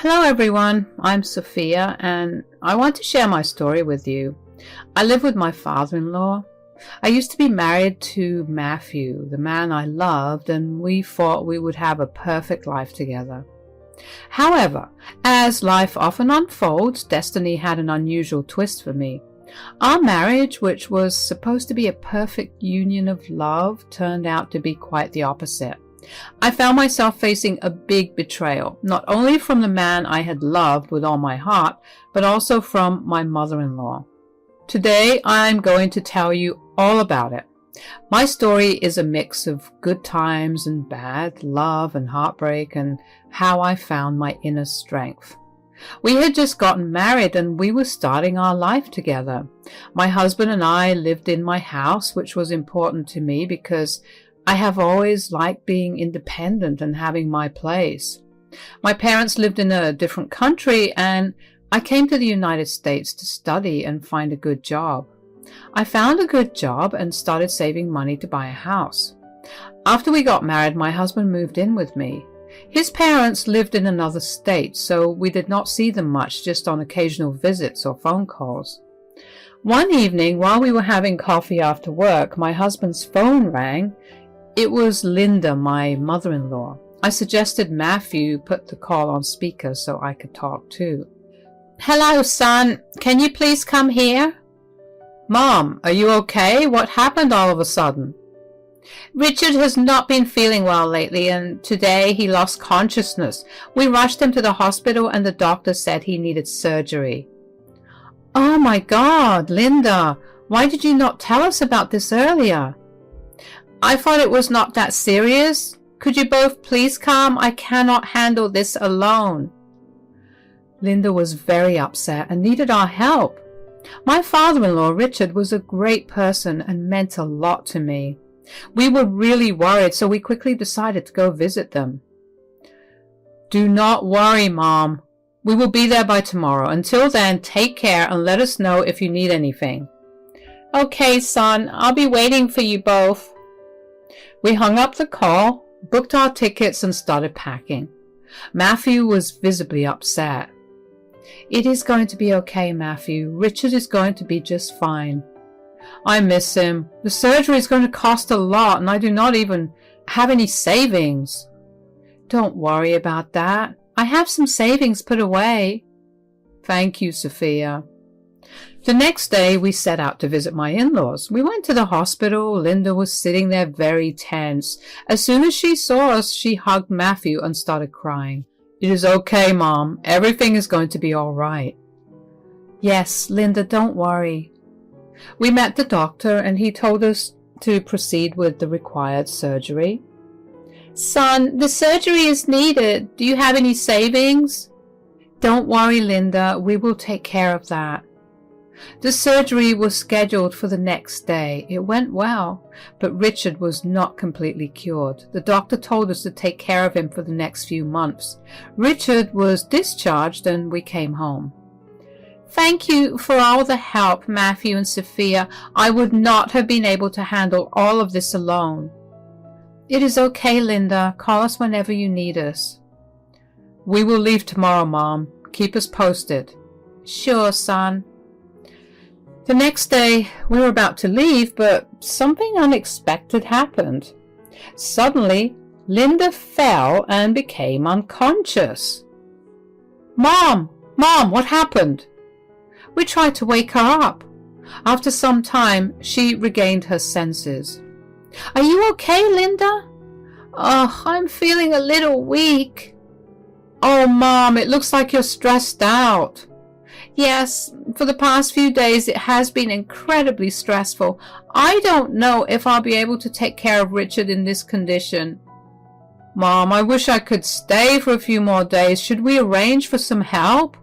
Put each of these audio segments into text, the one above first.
Hello everyone, I'm Sophia and I want to share my story with you. I live with my father-in-law. I used to be married to Matthew, the man I loved, and we thought we would have a perfect life together. However, as life often unfolds, destiny had an unusual twist for me. Our marriage, which was supposed to be a perfect union of love, turned out to be quite the opposite. I found myself facing a big betrayal, not only from the man I had loved with all my heart, but also from my mother-in-law. Today, I'm going to tell you all about it. My story is a mix of good times and bad, love and heartbreak, and how I found my inner strength. We had just gotten married and we were starting our life together. My husband and I lived in my house, which was important to me because I have always liked being independent and having my place. My parents lived in a different country and I came to the United States to study and find a good job. I found a good job and started saving money to buy a house. After we got married, my husband moved in with me. His parents lived in another state, so we did not see them much, just on occasional visits or phone calls. One evening, while we were having coffee after work, my husband's phone rang. It was Linda, my mother-in-law. I suggested Matthew put the call on speaker so I could talk too. "Hello, son. Can you please come here?" "Mom, are you okay? What happened all of a sudden?" "Richard has not been feeling well lately, and today he lost consciousness. We rushed him to the hospital and the doctor said he needed surgery." "Oh my God, Linda, why did you not tell us about this earlier?" "I thought it was not that serious. Could you both please come? I cannot handle this alone." Linda was very upset and needed our help. My father-in-law, Richard, was a great person and meant a lot to me. We were really worried, so we quickly decided to go visit them. "Do not worry, Mom. We will be there by tomorrow. Until then, take care and let us know if you need anything." "Okay, son. I'll be waiting for you both." We hung up the call, booked our tickets, and started packing. Matthew was visibly upset. "It is going to be okay, Matthew. Richard is going to be just fine." "I miss him. The surgery is going to cost a lot, and I do not even have any savings." "Don't worry about that. I have some savings put away." "Thank you, Sophia." The next day, we set out to visit my in-laws. We went to the hospital. Linda was sitting there very tense. As soon as she saw us, she hugged Matthew and started crying. "It is okay, Mom. Everything is going to be all right." "Yes, Linda, don't worry." We met the doctor and he told us to proceed with the required surgery. "Son, the surgery is needed. Do you have any savings?" "Don't worry, Linda. We will take care of that." The surgery was scheduled for the next day. It went well, but Richard was not completely cured. The doctor told us to take care of him for the next few months. Richard was discharged and we came home. "Thank you for all the help, Matthew and Sophia. I would not have been able to handle all of this alone." "It is okay, Linda. Call us whenever you need us." "We will leave tomorrow, Mom. Keep us posted." "Sure, son." The next day, we were about to leave, but something unexpected happened. Suddenly, Linda fell and became unconscious. "Mom! Mom, what happened?" We tried to wake her up. After some time, she regained her senses. "Are you okay, Linda?" "Oh, I'm feeling a little weak." "Oh, Mom, it looks like you're stressed out." "Yes, for the past few days it has been incredibly stressful. I don't know if I'll be able to take care of Richard in this condition." "Mom, I wish I could stay for a few more days. Should we arrange for some help?"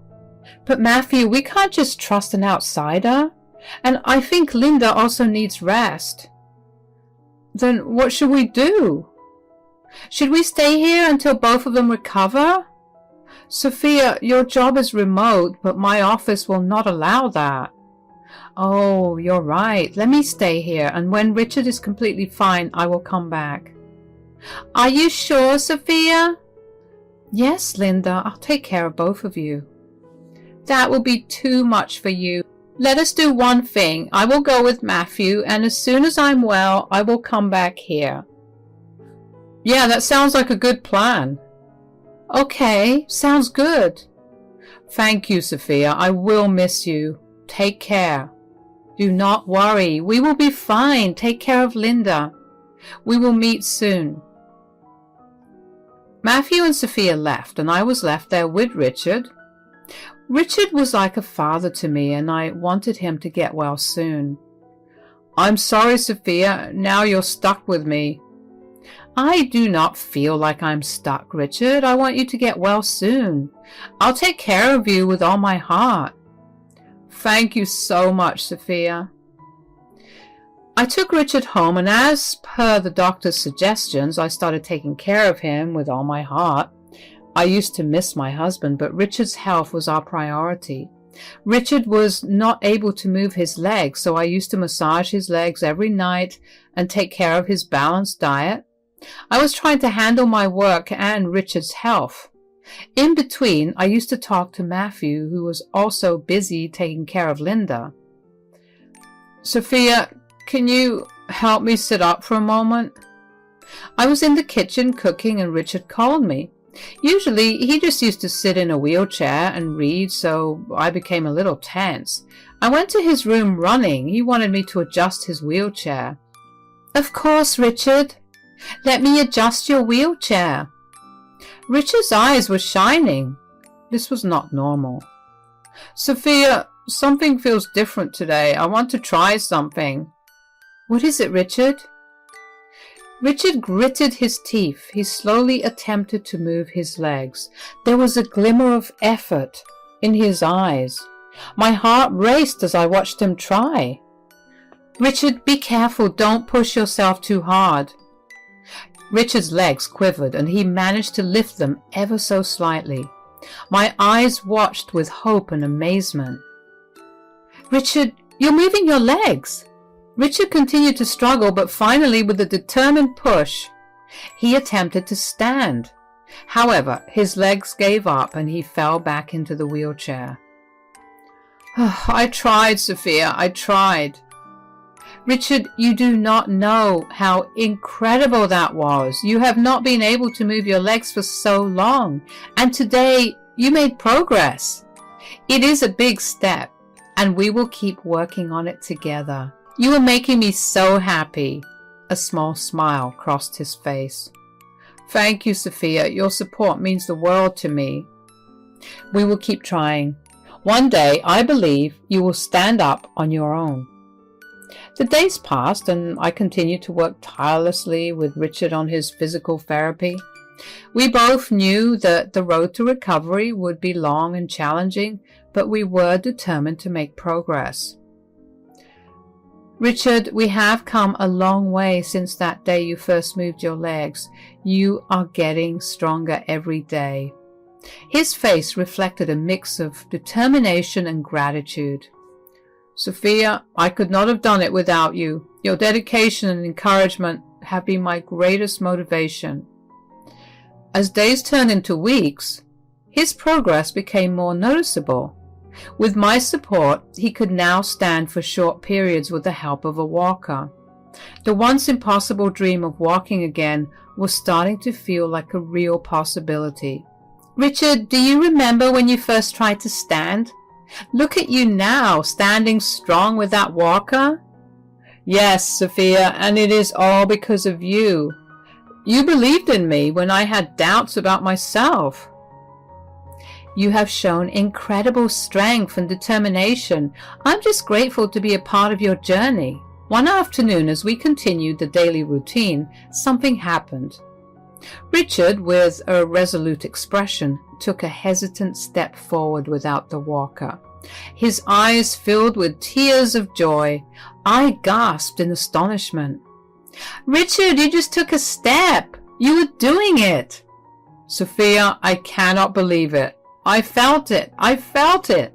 "But Matthew, we can't just trust an outsider. And I think Linda also needs rest." "Then what should we do?" "Should we stay here until both of them recover?" "Sophia, your job is remote, but my office will not allow that." "Oh, you're right. Let me stay here, and when Richard is completely fine, I will come back." "Are you sure, Sophia?" Yes, Linda, I'll take care of both of you. That will be too much for you. Let us do one thing. I will go with Matthew, and as soon as I'm well, I will come back here. Yeah, that sounds like a good plan. Okay, sounds good. Thank you, Sophia. I will miss you. Take care. Do not worry. We will be fine. Take care of Linda. We will meet soon. Matthew and Sophia left, and I was left there with Richard. Richard was like a father to me, and I wanted him to get well soon. I'm sorry, Sophia. Now you're stuck with me. I do not feel like I'm stuck, Richard. I want you to get well soon. I'll take care of you with all my heart. Thank you so much, Sophia. I took Richard home, and as per the doctor's suggestions, I started taking care of him with all my heart. I used to miss my husband, but Richard's health was our priority. Richard was not able to move his legs, so I used to massage his legs every night and take care of his balanced diet. I was trying to handle my work and Richard's health. In between, I used to talk to Matthew, who was also busy taking care of Linda. Sophia, can you help me sit up for a moment? I was in the kitchen cooking, and Richard called me. Usually, he just used to sit in a wheelchair and read, so I became a little tense. I went to his room running. He wanted me to adjust his wheelchair. Of course, Richard. Let me adjust your wheelchair. Richard's eyes were shining. This was not normal. Sophia, something feels different today. I want to try something. What is it, Richard? Richard gritted his teeth. He slowly attempted to move his legs. There was a glimmer of effort in his eyes. My heart raced as I watched him try. Richard, be careful. Don't push yourself too hard. Richard's legs quivered, and he managed to lift them ever so slightly. My eyes watched with hope and amazement. Richard, you're moving your legs. Richard continued to struggle, but finally, with a determined push, he attempted to stand. However, his legs gave up, and he fell back into the wheelchair. I tried, Sophia. I tried. Richard, you do not know how incredible that was. You have not been able to move your legs for so long, and today you made progress. It is a big step, and we will keep working on it together. You are making me so happy. A small smile crossed his face. Thank you, Sophia. Your support means the world to me. We will keep trying. One day, I believe, you will stand up on your own. The days passed, and I continued to work tirelessly with Richard on his physical therapy. We both knew that the road to recovery would be long and challenging, but we were determined to make progress. Richard, we have come a long way since that day you first moved your legs. You are getting stronger every day. His face reflected a mix of determination and gratitude. Sophia, I could not have done it without you. Your dedication and encouragement have been my greatest motivation. As days turned into weeks, his progress became more noticeable. With my support, he could now stand for short periods with the help of a walker. The once impossible dream of walking again was starting to feel like a real possibility. Richard, do you remember when you first tried to stand? Look at you now, standing strong with that walker. Yes, Sophia, and it is all because of you. You believed in me when I had doubts about myself. You have shown incredible strength and determination. I'm just grateful to be a part of your journey. One afternoon, as we continued the daily routine, something happened. Richard, with a resolute expression, took a hesitant step forward without the walker. His eyes filled with tears of joy. I gasped in astonishment. Richard, you just took a step. You were doing it. Sophia, I cannot believe it. I felt it. I felt it.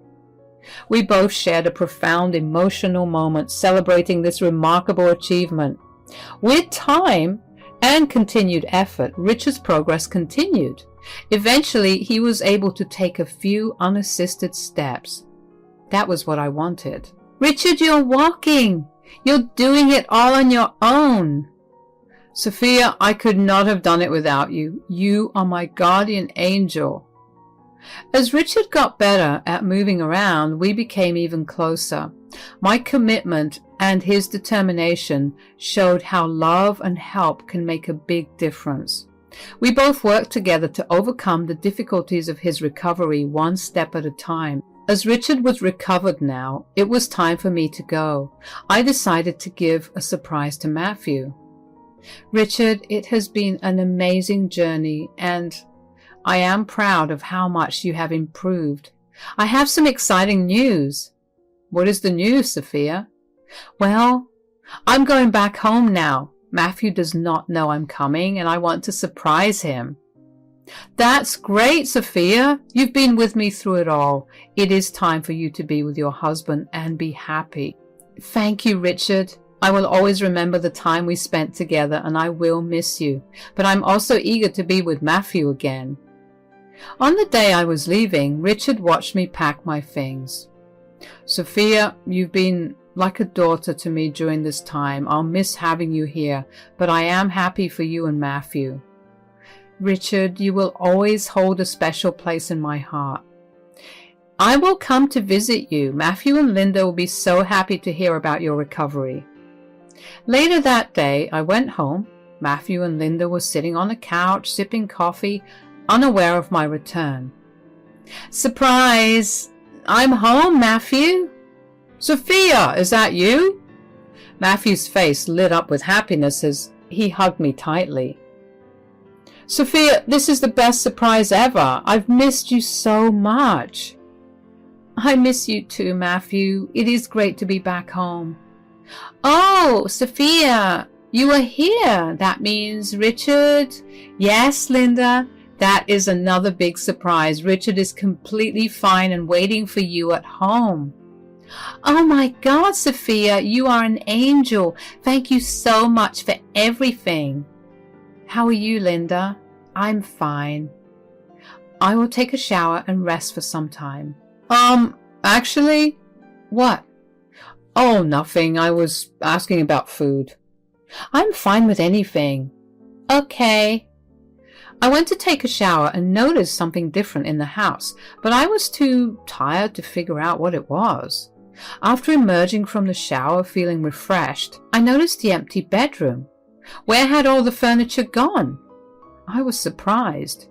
We both shared a profound emotional moment celebrating this remarkable achievement. With time and continued effort, Richard's progress continued. Eventually, he was able to take a few unassisted steps. That was what I wanted. Richard, you're walking! You're doing it all on your own! Sophia, I could not have done it without you. You are my guardian angel. As Richard got better at moving around, we became even closer. My commitment and his determination showed how love and help can make a big difference. We both worked together to overcome the difficulties of his recovery one step at a time. As Richard was recovered now, it was time for me to go. I decided to give a surprise to Matthew. Richard, it has been an amazing journey, and I am proud of how much you have improved. I have some exciting news. What is the news, Sophia? Well, I'm going back home now. Matthew does not know I'm coming, and I want to surprise him. That's great, Sophia. You've been with me through it all. It is time for you to be with your husband and be happy. Thank you, Richard. I will always remember the time we spent together, and I will miss you. But I'm also eager to be with Matthew again. On the day I was leaving, Richard watched me pack my things. Sophia, you've been like a daughter to me during this time. I'll miss having you here, but I am happy for you and Matthew. Richard, you will always hold a special place in my heart. I will come to visit you. Matthew and Linda will be so happy to hear about your recovery. Later that day, I went home. Matthew and Linda were sitting on a couch, sipping coffee, unaware of my return. Surprise! I'm home, Matthew. Sophia, is that you? Matthew's face lit up with happiness as he hugged me tightly. Sophia, this is the best surprise ever. I've missed you so much. I miss you too, Matthew. It is great to be back home. Oh, Sophia, you are here. That means Richard. Yes, Linda, that is another big surprise. Richard is completely fine and waiting for you at home. Oh my God, Sophia, you are an angel. Thank you so much for everything. How are you, Linda? I'm fine. I will take a shower and rest for some time. Actually? What? Oh, nothing. I was asking about food. I'm fine with anything. Okay. I went to take a shower and noticed something different in the house, but I was too tired to figure out what it was. After emerging from the shower feeling refreshed, I noticed the empty bedroom. Where had all the furniture gone? I was surprised.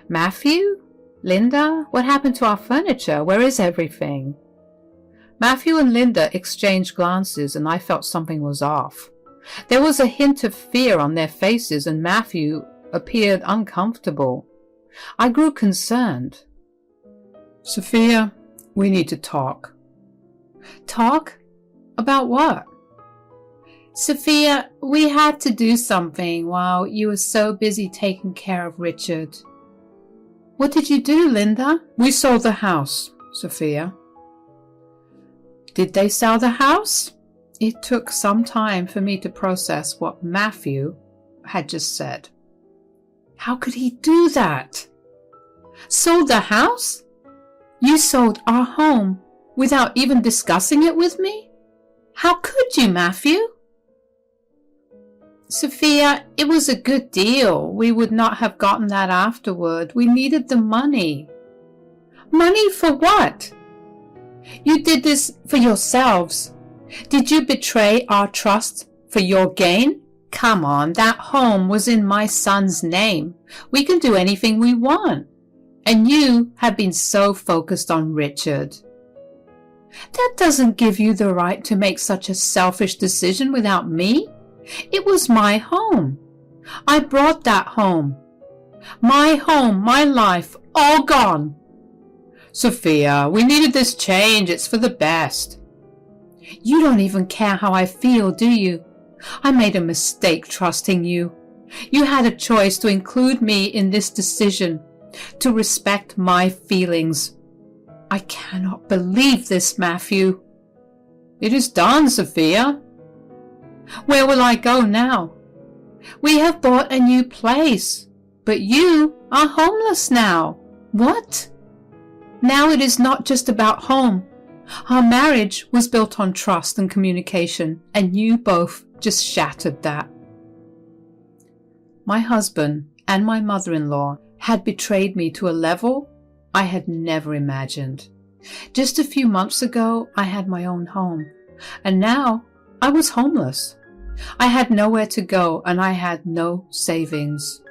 Matthew? Linda? What happened to our furniture? Where is everything? Matthew and Linda exchanged glances, and I felt something was off. There was a hint of fear on their faces, and Matthew appeared uncomfortable. I grew concerned. Sophia, we need to talk. Talk? About what? Sophia, we had to do something while you were so busy taking care of Richard. What did you do, Linda? We sold the house, Sophia. Did they sell the house? It took some time for me to process what Matthew had just said. How could he do that? Sold the house? You sold our home without even discussing it with me? How could you, Matthew? Sophia, it was a good deal. We would not have gotten that afterward. We needed the money. Money for what? You did this for yourselves. Did you betray our trust for your gain? Come on, that home was in my son's name. We can do anything we want. And you have been so focused on Richard. That doesn't give you the right to make such a selfish decision without me. It was my home. I brought that home. My home, my life, all gone. Sophia, we needed this change. It's for the best. You don't even care how I feel, do you? I made a mistake trusting you. You had a choice to include me in this decision, to respect my feelings. I cannot believe this, Matthew. It is done, Sophia. Where will I go now? We have bought a new place. But you are homeless now. What? Now it is not just about home. Our marriage was built on trust and communication, and you both just shattered that. My husband and my mother-in-law had betrayed me to a level I had never imagined. Just a few months ago, I had my own home, and now I was homeless. I had nowhere to go, and I had no savings.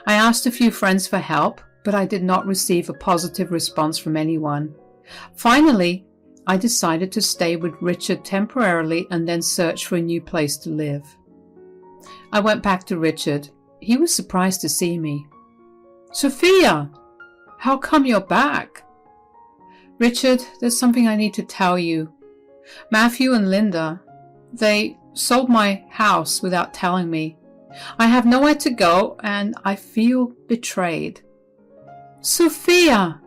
I asked a few friends for help, but I did not receive a positive response from anyone. Finally, I decided to stay with Richard temporarily and then search for a new place to live. I went back to Richard. He was surprised to see me. Sophia, how come you're back? Richard, there's something I need to tell you. Matthew and Linda, they sold my house without telling me. I have nowhere to go and I feel betrayed. Sophia,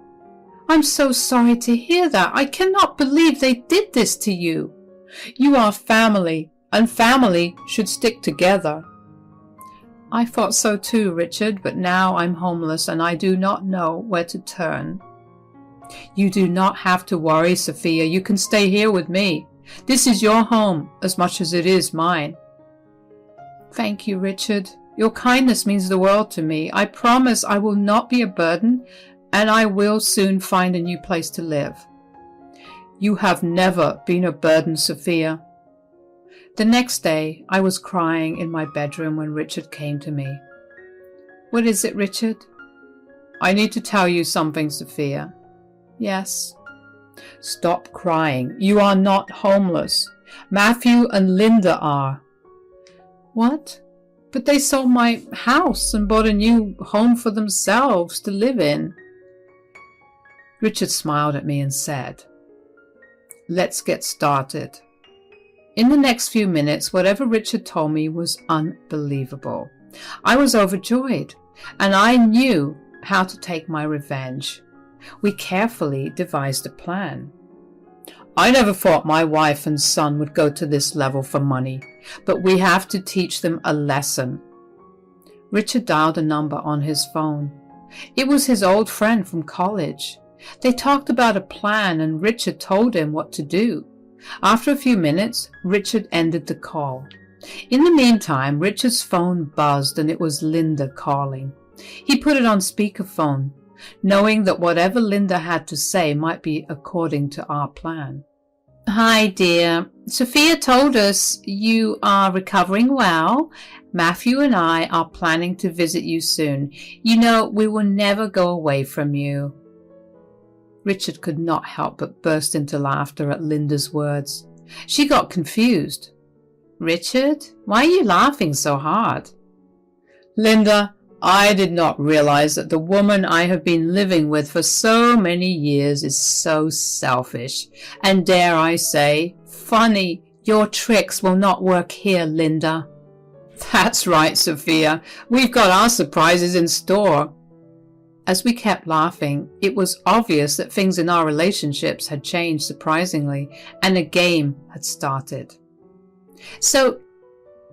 I'm so sorry to hear that. I cannot believe they did this to you. You are family, and family should stick together. I thought so too, Richard, but now I'm homeless and I do not know where to turn. You do not have to worry, Sophia. You can stay here with me. This is your home as much as it is mine. Thank you, Richard. Your kindness means the world to me. I promise I will not be a burden, and I will soon find a new place to live. You have never been a burden, Sophia. The next day, I was crying in my bedroom when Richard came to me. What is it, Richard? I need to tell you something, Sophia. Yes. Stop crying. You are not homeless. Matthew and Linda are. What? But they sold my house and bought a new home for themselves to live in. Richard smiled at me and said, Let's get started. In the next few minutes, whatever Richard told me was unbelievable. I was overjoyed, and I knew how to take my revenge. We carefully devised a plan. I never thought my wife and son would go to this level for money, but we have to teach them a lesson. Richard dialed a number on his phone. It was his old friend from college. They talked about a plan and Richard told him what to do. After a few minutes, Richard ended the call. In the meantime, Richard's phone buzzed and it was Linda calling. He put it on speakerphone, knowing that whatever Linda had to say might be according to our plan. Hi, dear. Sophia told us you are recovering well. Matthew and I are planning to visit you soon. You know, we will never go away from you. Richard could not help but burst into laughter at Linda's words. She got confused. Richard, why are you laughing so hard? Linda, I did not realize that the woman I have been living with for so many years is so selfish, and dare I say, funny. Your tricks will not work here, Linda. That's right, Sophia. We've got our surprises in store. As we kept laughing, it was obvious that things in our relationships had changed surprisingly, and a game had started. So,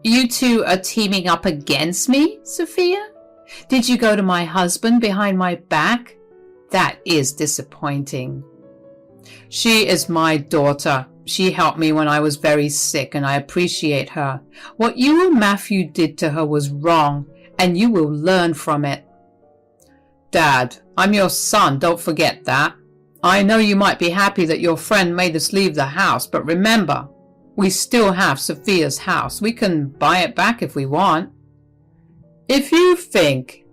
you two are teaming up against me, Sophia? Did you go to my husband behind my back? That is disappointing. She is my daughter. She helped me when I was very sick, and I appreciate her. What you and Matthew did to her was wrong, and you will learn from it. Dad, I'm your son, don't forget that. I know you might be happy that your friend made us leave the house, but remember, we still have Sophia's house. We can buy it back if we want. If you think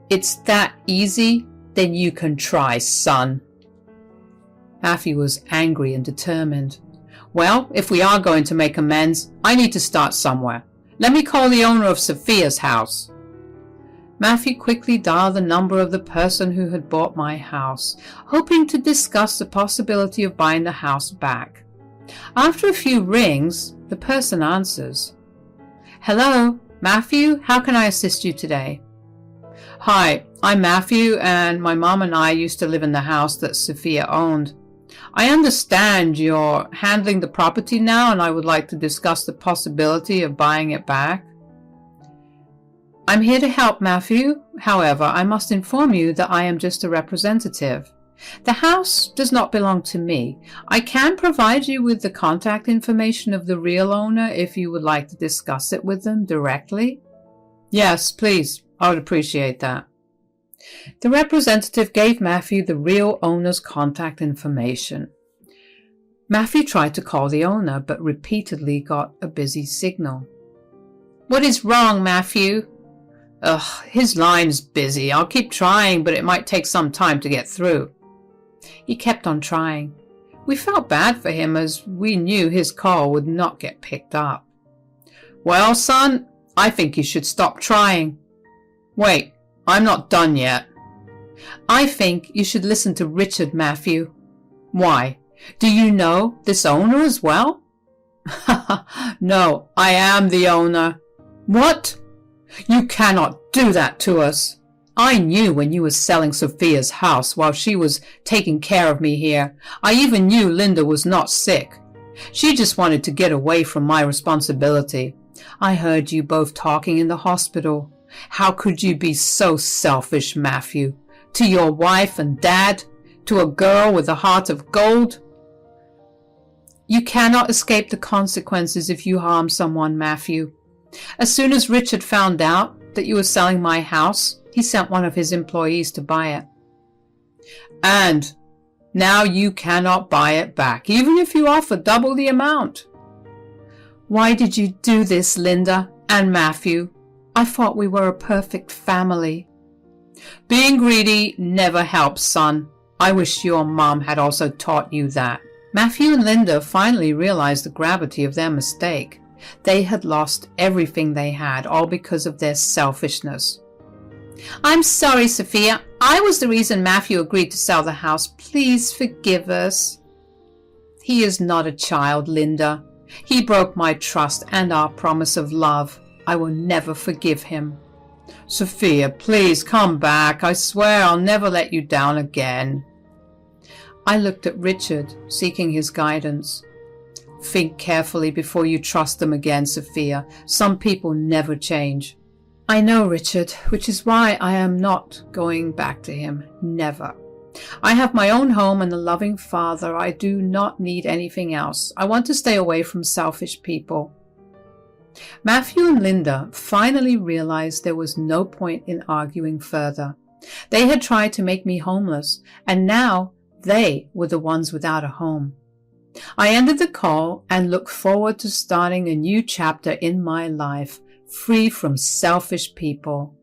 it's that easy, then you can try, son. Matthew was angry and determined. Well, if we are going to make amends, I need to start somewhere. Let me call the owner of Sophia's house. Matthew quickly dialed the number of the person who had bought my house, hoping to discuss the possibility of buying the house back. After a few rings, the person answers. Hello, Matthew, how can I assist you today? Hi, I'm Matthew, and my mom and I used to live in the house that Sophia owned. I understand you're handling the property now, and I would like to discuss the possibility of buying it back. I'm here to help, Matthew. However, I must inform you that I am just a representative. The house does not belong to me. I can provide you with the contact information of the real owner if you would like to discuss it with them directly. Yes, please. I would appreciate that. The representative gave Matthew the real owner's contact information. Matthew tried to call the owner, but repeatedly got a busy signal. What is wrong, Matthew? His line's busy. I'll keep trying, but it might take some time to get through. He kept on trying. We felt bad for him as we knew his call would not get picked up. Well, son, I think you should stop trying. Wait, I'm not done yet. I think you should listen to Richard, Matthew. Why? Do you know this owner as well? No, I am the owner. What? You cannot do that to us. I knew when you were selling Sophia's house while she was taking care of me here. I even knew Linda was not sick. She just wanted to get away from my responsibility. I heard you both talking in the hospital. How could you be so selfish, Matthew? To your wife and dad? To a girl with a heart of gold? You cannot escape the consequences if you harm someone, Matthew. As soon as Richard found out that you were selling my house, he sent one of his employees to buy it. And now you cannot buy it back, even if you offer double the amount. Why did you do this, Linda and Matthew? I thought we were a perfect family. Being greedy never helps, son. I wish your mom had also taught you that. Matthew and Linda finally realized the gravity of their mistake. They had lost everything they had, all because of their selfishness. I'm sorry, Sophia. I was the reason Matthew agreed to sell the house. Please forgive us. He is not a child, Linda. He broke my trust and our promise of love. I will never forgive him. Sophia, please come back. I swear I'll never let you down again. I looked at Richard, seeking his guidance. Think carefully before you trust them again, Sophia. Some people never change. I know, Richard, which is why I am not going back to him. Never. I have my own home and a loving father. I do not need anything else. I want to stay away from selfish people. Matthew and Linda finally realized there was no point in arguing further. They had tried to make me homeless, and now they were the ones without a home. I ended the call and looked forward to starting a new chapter in my life, free from selfish people.